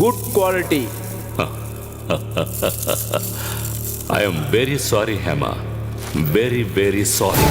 Good quality. I am very sorry, Hema. Very, very sorry.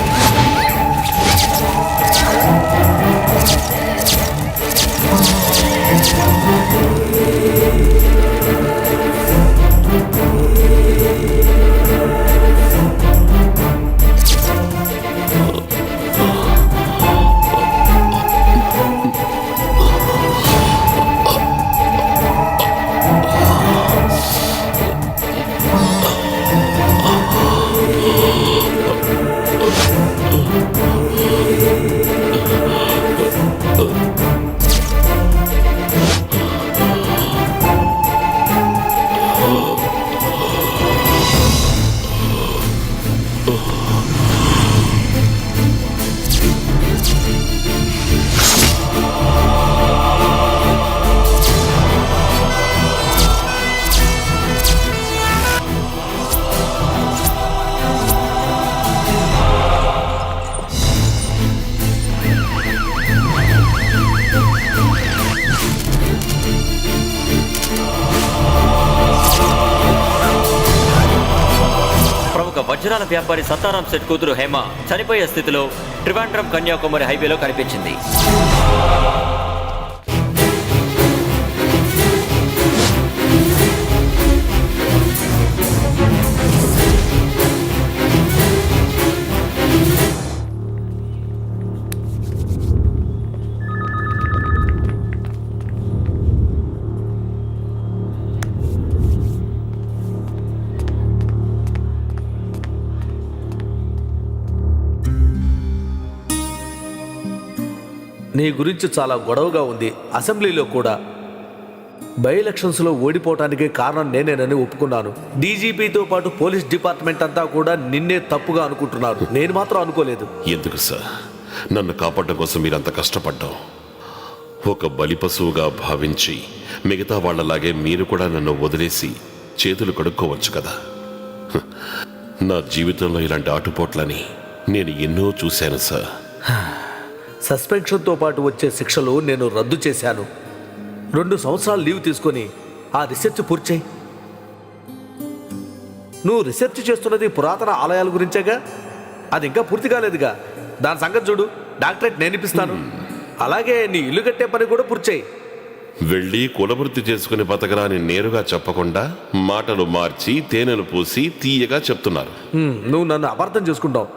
వజ్రాల వ్యాపారి Sattaram set కూతురు హేమ చనిపోయే స్థితిలో ట్రివాండ్రం కన్యాకుమారి హైవేలో కనిపించింది. నీ గురించి చాలా గొడవగా ఉంది. అసెంబ్లీలో కూడా బై ఎలక్షన్స్లో ఓడిపోవటానికి కారణం నేనేనని ఒప్పుకున్నాను. డీజీపీతో పాటు పోలీస్ డిపార్ట్మెంట్ అంతా కూడా నిన్నే తప్పుగా అనుకుంటున్నారు. నేను మాత్రం అనుకోలేదు. ఎందుకు సార్ నన్ను కాపాడడం కోసం మీరంత కష్టపడ్డాం? ఒక బలిపశువుగా భావించి మిగతా వాళ్లలాగే మీరు కూడా నన్ను వదిలేసి చేతులు కడుక్కోవచ్చు కదా. నా జీవితంలో ఇలాంటి ఆటుపోట్లని నేను ఎన్నో చూశాను సార్. సస్పెన్షన్తో పాటు వచ్చే శిక్షలు నేను రద్దు చేశాను. 2 సంవత్సరాలు లీవ్ తీసుకొని ఆ రీసెర్చ్ పూర్తి చేయి. నువ్వు రీసెర్చ్ చేస్తున్నది పురాతన ఆలయాల గురించేగా, అది ఇంకా పూర్తి కాలేదుగా. దాని సంగతి చూడు, డాక్టరేట్ నేను ఇప్పిస్తాను. అలాగే నీ ఇల్లు కట్టే పని కూడా పూర్తి చేయి. వెళ్ళి కులవృత్తి చేసుకుని బతకరాని నేరుగా చెప్పకుండా మాటలు మార్చి తేనెలు పూసి తీయగా చెప్తున్నారు. నువ్వు నన్ను అపార్థం చేసుకుంటావు.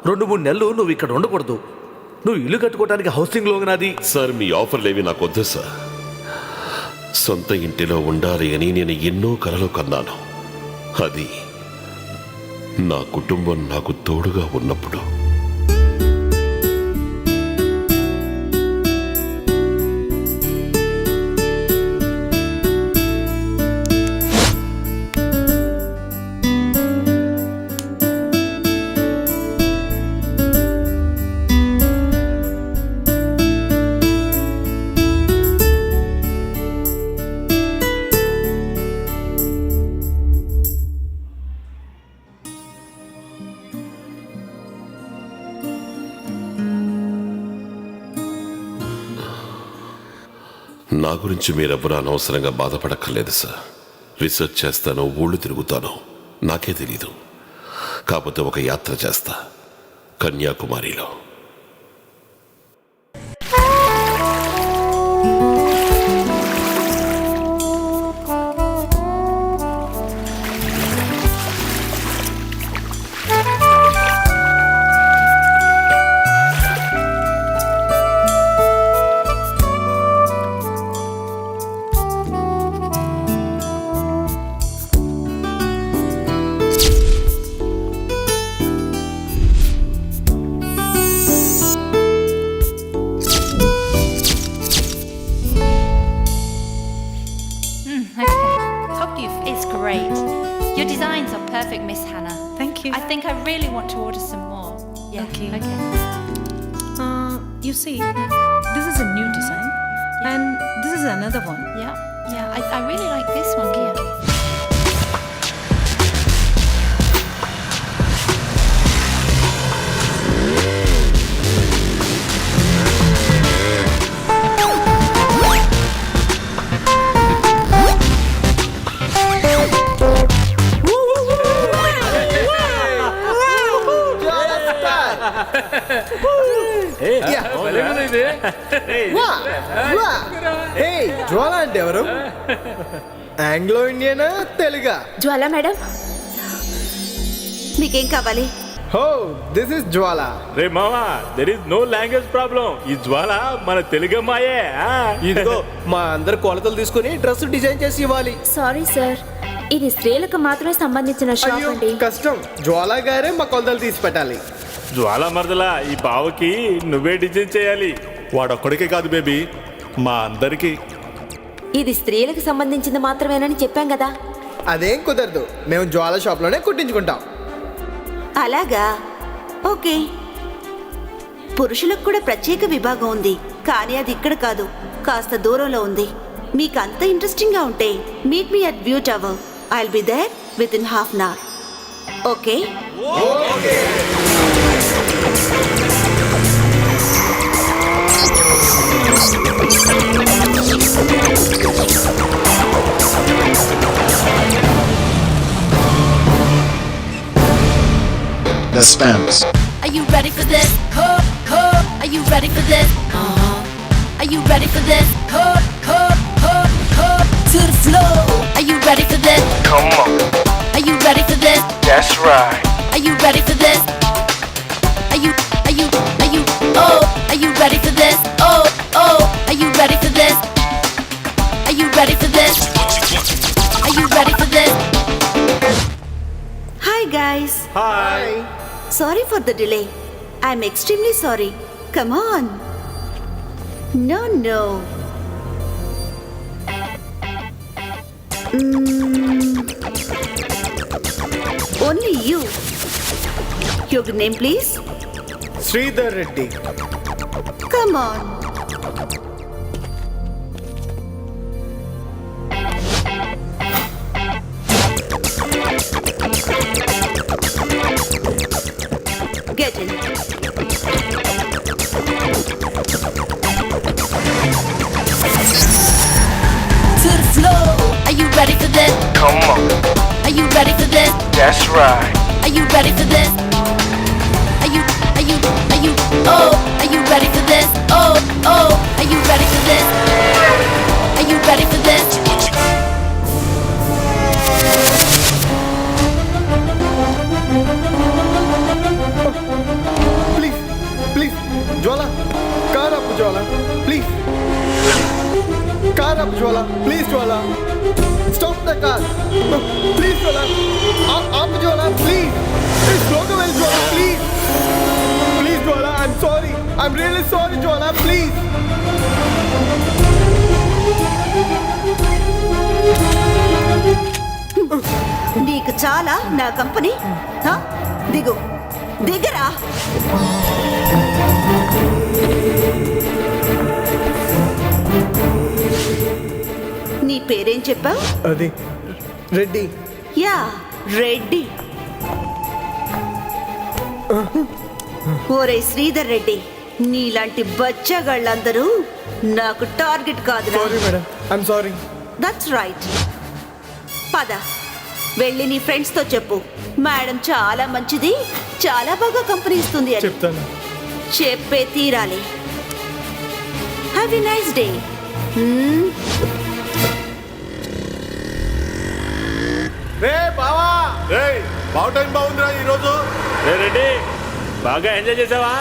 2-3 నెలలు నువ్వు ఇక్కడ ఉండకూడదు. నువ్వు ఇల్లు కట్టుకోవడానికి హౌసింగ్ లోన్ నాది. సార్ మీ ఆఫర్లేవి నాకు వద్దు సార్. సొంత ఇంటిలో ఉండాలి అని నేను ఎన్నో కలలు కన్నాను. అది నా కుటుంబం నాకు తోడుగా ఉన్నప్పుడు. నా గురించి మీరెవ్వరూ అనవసరంగా బాధపడక్కర్లేదు సార్. రీసెర్చ్ చేస్తాను, ఊళ్ళు తిరుగుతాను, నాకే తెలీదు. కాకపోతే ఒక యాత్ర చేస్తా కన్యాకుమారిలో. Your designs are perfect, Miss Hannah. Thank you. I think I really want to order some more. Yeah. Okay. Okay. You see, this is a new design, and this is another one. Yeah. Yeah. I really like this one here. జ్వాల అంటే ఎవరు? Anglo ఇండియనా తెలుగా? జ్వాల madam, మీకేం కావాలి? హో, this is Jwala. రే మామా, there is no language problem. ఈ జ్వాల మన తెలుగమ్మాయే. ఇదిగో మా అందరు కొలతలు తీసుకుని డ్రెస్ డిజైన్ చేసి ఇవ్వాలి. సారీ సార్, ఇది స్త్రీలకు మాత్రమే సంబంధించిన షాప్ అయ్యో అండి. కష్టం, జ్వాల గారే మా కొలతలు తీసి పెట్టాలి. జ్వాల మరదలా, ఈ బావకి నువ్వే డిజైన్ చేయాలి. వాడొక్కడికే కాదు బేబీ, మా అందరికీ. ఇది స్త్రీలకు సంబంధించింది మాత్రమేనని చెప్పాం కదా. అదేం కుదరదు, మేము జ్వాల షాప్లోనే కుట్టించుకుంటాం. అలాగా, ఓకే. పురుషులకు కూడా ప్రత్యేక విభాగం ఉంది, కానీ అది ఇక్కడ కాదు, కాస్త దూరంలో ఉంది. మీకు అంత ఇంట్రెస్టింగ్ గా ఉంటే meet me at view tower. I will be there within half an hour. Okay? The spams. Are you ready for this? Are you ready for this? Are you ready for this? To the floor. Are you ready for this? Come on. Are you ready for this? That's right. Are you ready for this? Are you, oh, are you ready for this? Oh, are you ready for this? Are you ready for this? Are you ready for this? Hi guys. Hi. Sorry for the delay. I'm extremely sorry. Come on. No. Only you. Your name, please? Sridhar Reddy. Come on. Get in. To the floor. Are you ready for this? Come on. Are you ready for this? That's right. Are you ready for this? Are you, oh, are you ready for this? Oh, are you ready for this? Are you ready for this? Please Jwala, car ఆపు Jwala, please. Car ఆపు Jwala, please Jwala. Stop the car, please Jwala. ఆపు Jwala, please. స్లోగా వెళ్ళి Jwala, please. Please Jwala, I'm sorry, I'm really sorry Jwala, please. నీకు చాలా నా company. హ? దిగరా. నీ పేరేం చెప్పావు? అది రెడ్డి. యా, రెడ్డి. ఓరే శ్రీధర్ రెడ్డి, నీలాంటి బచ్చగాళ్ళందరూ నాకు టార్గెట్ కాదు. Sorry madam, I'm sorry. That's right. పద, వెళ్ళి నీ ఫ్రెండ్స్ తో చెప్పు, మేడం చాలా మంచిది, చాలా బాగా కంపెనీ ఇస్తుంది అని. చెప్తాను. చెప్పే తీరాలి. Have a nice day. రే బావా, రే బావ టైం బాగుందిరా ఈరోజు. రే రెడ్డి, బాగా ఎంజాయ్ చేసావా?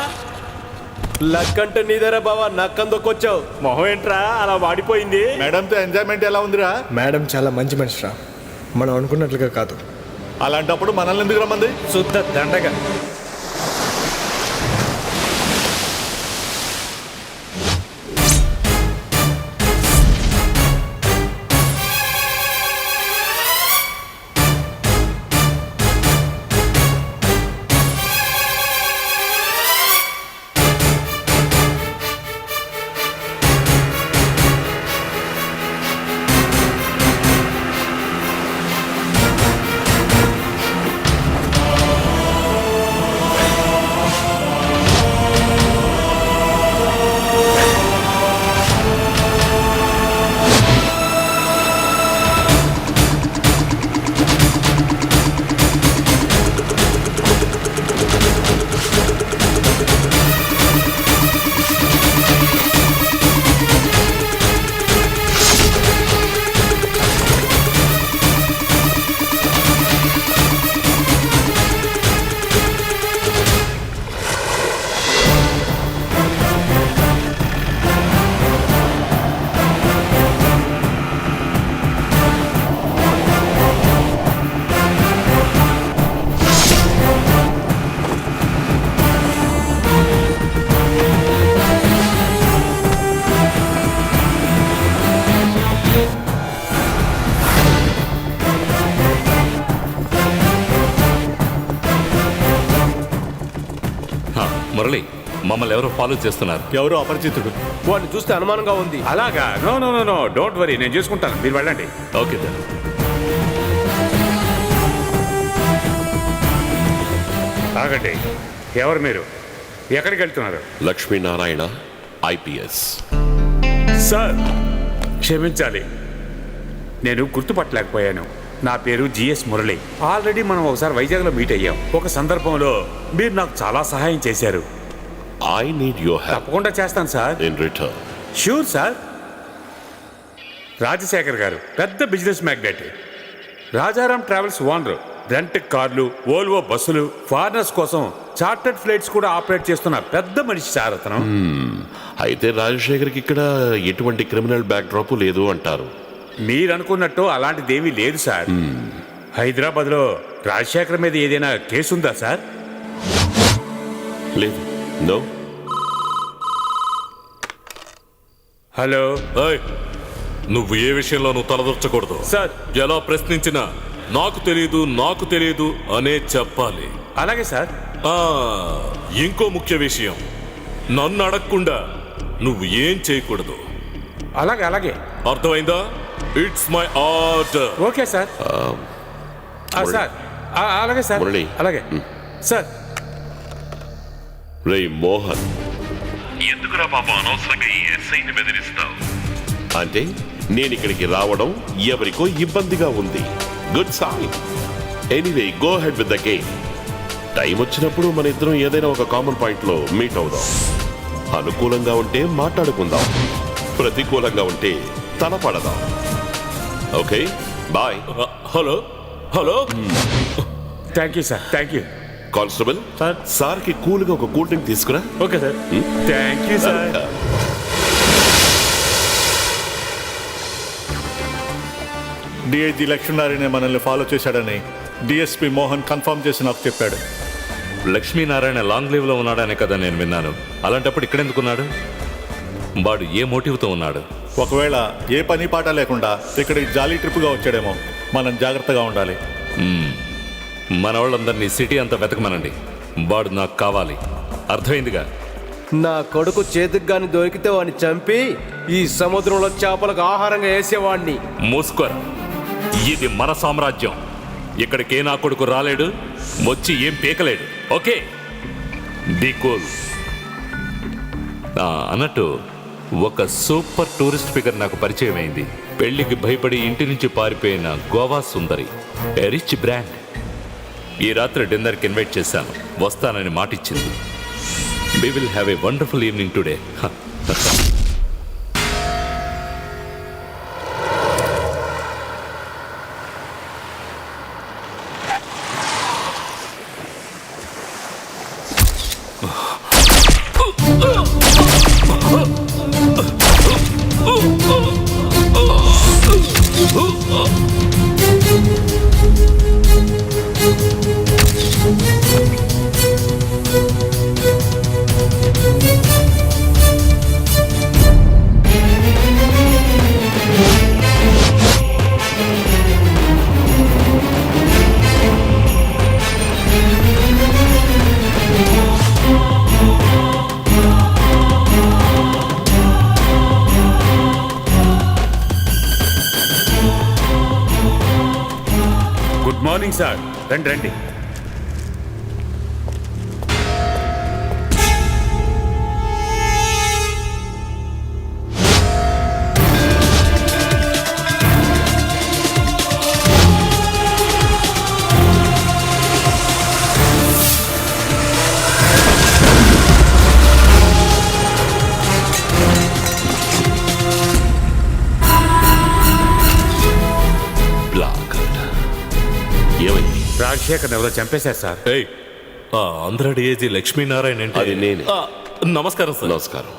లక్ అంటే నీదరా బావా, నక్కందొక్కొచ్చావు. మొహం ఏంట్రా అలా వాడిపోయింది? మేడంతో ఎంజాయ్మెంట్ ఎలా ఉందిరా? మేడం చాలా మంచి మనిషిరా, మనం అనుకున్నట్లుగా కాదు. అలాంటప్పుడు మనల్ని ఎందుకు రమ్మంది? శుద్ధ దండగా. మమ్మల్ని ఎవరో ఫాలో చేస్తున్నారు. ఎవరో అపరిచితుడు. వాడిని చూస్తే అనుమానంగా ఉంది. అలాగా? No no no no, don't worry, నేను చేసుకుంటాను, మీరు వెళ్ళండి. Okay sir. ఆగండి, ఎవరు మీరు? ఎక్కడికి వెళ్తున్నారు? లక్ష్మీనారాయణ, IPS. సార్ క్షమించాలి, నేను గుర్తుపట్టలేకపోయాను. నా పేరు జిఎస్ మురళి. ఆల్రెడీ మనం ఒకసారి వైజాగ్లో మీట్ అయ్యాం. ఒక సందర్భంలో మీరు నాకు చాలా సహాయం చేశారు. I need your help తప్పకుండా చేస్తాను సార్. in return. Sure sir. Rajasekhar గారు పెద్ద business magnate, Rajaram travels owner, rent కార్లు, ఓల్వో బస్సులు, ఫారినర్స్ కోసం చార్టర్డ్ ఫ్లైట్స్ కూడా ఆపరేట్ చేస్తున్న పెద్ద మనిషి సార్ అతను. అయితే రాజశేఖర్కి ఇక్కడ ఎటువంటి క్రిమినల్ బ్యాక్డ్రాప్ లేదు అంటారు. మీరు అనుకున్నట్టు అలాంటిదేమీ లేదు సార్. హైదరాబాద్లో రాజశేఖర్ మీద ఏదైనా కేసు ఉందా సార్? లేదు. నో. హలో. ఏయ్, నువ్వు ఏ విషయంలోనూ తలదొచ్చకూడదు సార్. ఎలా ప్రశ్నించినా నాకు తెలియదు అనే చెప్పాలి. అలాగే సార్. ఇంకో ముఖ్య విషయం, నన్ను అడగకుండా నువ్వు ఏం చేయకూడదు. అలాగే అలాగే. అర్థమైందా? It's my order. Okay sir. Sir అలాగే సార్. మురళి. అలాగే సార్. రే మోహన్, ఎందుకురా పాపం అనవసరంగా ఈ ఎస్ఐని బెదిరిస్తావు? అంటే నేను ఇక్కడికి రావడం ఎవరికో ఇబ్బందిగా ఉంది. Good sign. Anyway, go ahead with the game. Time వచ్చినప్పుడు మన ఇద్దరం ఏదైనా ఒక కామన్ పాయింట్ లో మీట్ అవుదాం. అనుకూలంగా ఉంటే మాట్లాడుకుందాం, ప్రతికూలంగా ఉంటే తలపడదాం. Okay, bye. Hello hello. Thank you sir. Thank you. Constable sir, సార్కి కూల్గా ఒక కూల్ డ్రింక్ తీసుకురా. Okay sir. Thank you sir. DIG Lakshminarayana మనల్ని ఫాలో చేశాడని డిఎస్పీ మోహన్ కన్ఫర్మ్ చేసి నాకు చెప్పాడు. లక్ష్మీనారాయణ లాంగ్ లీవ్ లో ఉన్నాడనే కదా నేను విన్నాను. అలాంటప్పుడు ఇక్కడెందుకున్నాడు? వాడు ఏ మోటివ్తో ఉన్నాడు? ఒకవేళ ఏ పని పాట లేకుండా ఇక్కడ జాలీ ట్రిప్గా వచ్చాడేమో. మనం జాగ్రత్తగా ఉండాలి. మన వాళ్ళందరినీ సిటీ అంతా వెతకమనండి. వాడు నాకు కావాలి. అర్థమైందిగా? నా కొడుకు చేతికి గాని దొరికితే వాడిని చంపి ఈ సముద్రంలో చేపలకు ఆహారంగా వేసేవాడిని. మూసుకోరా, ఇది మన సామ్రాజ్యం. ఇక్కడికే నా కొడుకు రాలేడు, వచ్చి ఏం పీకలేడు. Okay, be cool. అన్నట్టు ఒక సూపర్ టూరిస్ట్ ఫిగర్ నాకు పరిచయం అయింది. పెళ్లికి భయపడి ఇంటి నుంచి పారిపోయిన గోవా సుందరి, ఏ రిచ్ బ్రాండ్. ఈ రాత్రి డిన్నర్కి ఇన్వైట్ చేశాను, వస్తానని మాటిచ్చింది. We will have a wonderful evening today. Good morning sir. రండి రండి. రాజశేఖర్ ఎవరో చంపేశారు సార్. ఆంధ్ర డిఐజీ లక్ష్మీనారాయణ అంటే అది నేనే. నమస్కారం సార్. నమస్కారం.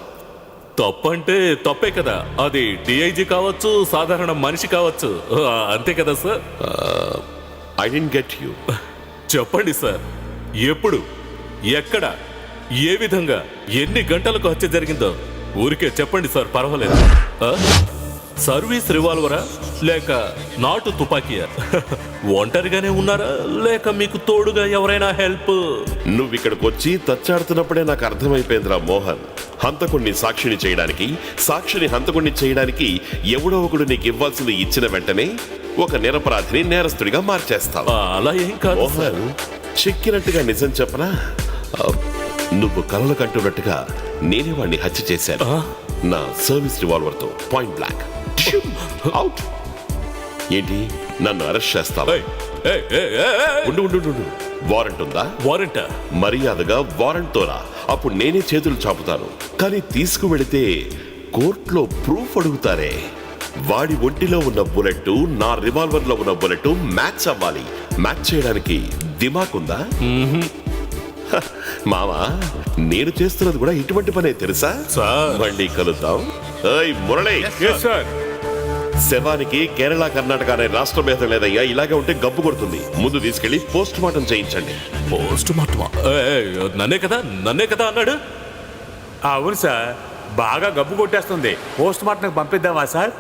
తప్పంటే తప్పే కదా. అది డిఐజీ కావచ్చు, సాధారణ మనిషి కావచ్చు, అంతే కదా sir? I don't get you. చెప్పండి సార్, ఎప్పుడు, ఎక్కడ, ఏ విధంగా, ఎన్ని గంటలకు హత్య జరిగిందో ఊరికే చెప్పండి సార్, పర్వాలేదు. సర్వీస్ రివాల్వరా లేక నాటు తుపాకీయా? ఒంటరిగానే ఉన్నారా లేక మీకు తోడుగా ఎవరైనా హెల్ప్? నువ్వు ఇక్కడికి వచ్చి తచ్చాడుతున్నప్పుడే నాకు అర్థమైపోయిందిరా మోహన్. హంతకుణ్ణి సాక్షిని చేయడానికి, సాక్షిని హంతకుణ్ణి చేయడానికి ఎవడో ఒకడు నీకు ఇవ్వాల్సింది ఇచ్చిన వెంటనే ఒక నిరపరాధిని నేరస్తుడిగా మార్చేస్తావు. అలా ఏం కాదు సార్. మోహన్, చెక్కినట్టుగా నిజం చెప్పనా? నువ్వు కలలు కంటున్నట్టుగా నేనే వాడిని హత్య చేశాను. నా సర్వీస్ రివాల్వర్ తో పాయింట్ బ్లాక్. అవుట్. ఏంటి, నన్ను అరెస్ట్ చేస్తావా? ఉండు ఉండు ఉండు. వారెంట్ ఉందా? వారెంటా? మర్యాదగా వారెంట్ తోరా, అప్పుడు నేనే చేతులు చాపుతాను. కానీ తీసుకువెళితే కోర్టులో ప్రూఫ్ అడుగుతారే. వాడి ఒంటిలో ఉన్న బుల్లెట్ నా రివాల్వర్ లో ఉన్న బుల్లెట్ మ్యాచ్ అవ్వాలి. మ్యాచ్ చేయడానికి దిమాక్ ఉందా? మామా, నేను చేస్తున్నది కూడా ఇటువంటి పనే తెలుసా? మళ్ళీ కలుద్దాం. మురళి, శవానికి కేరళ కర్ణాటక అనే రాష్ట్ర భేదం లేదయ్యా. ఇలాగే ఉంటే గబ్బు కొడుతుంది. ముందు తీసుకెళ్లి పోస్ట్ మార్టం చేయించండి. పోస్ట్ మార్టమా? నన్నే కదా అన్నాడు. అవును సార్, బాగా గబ్బు కొట్టేస్తుంది. పోస్ట్ మార్టంకి పంపిద్దామా సార్?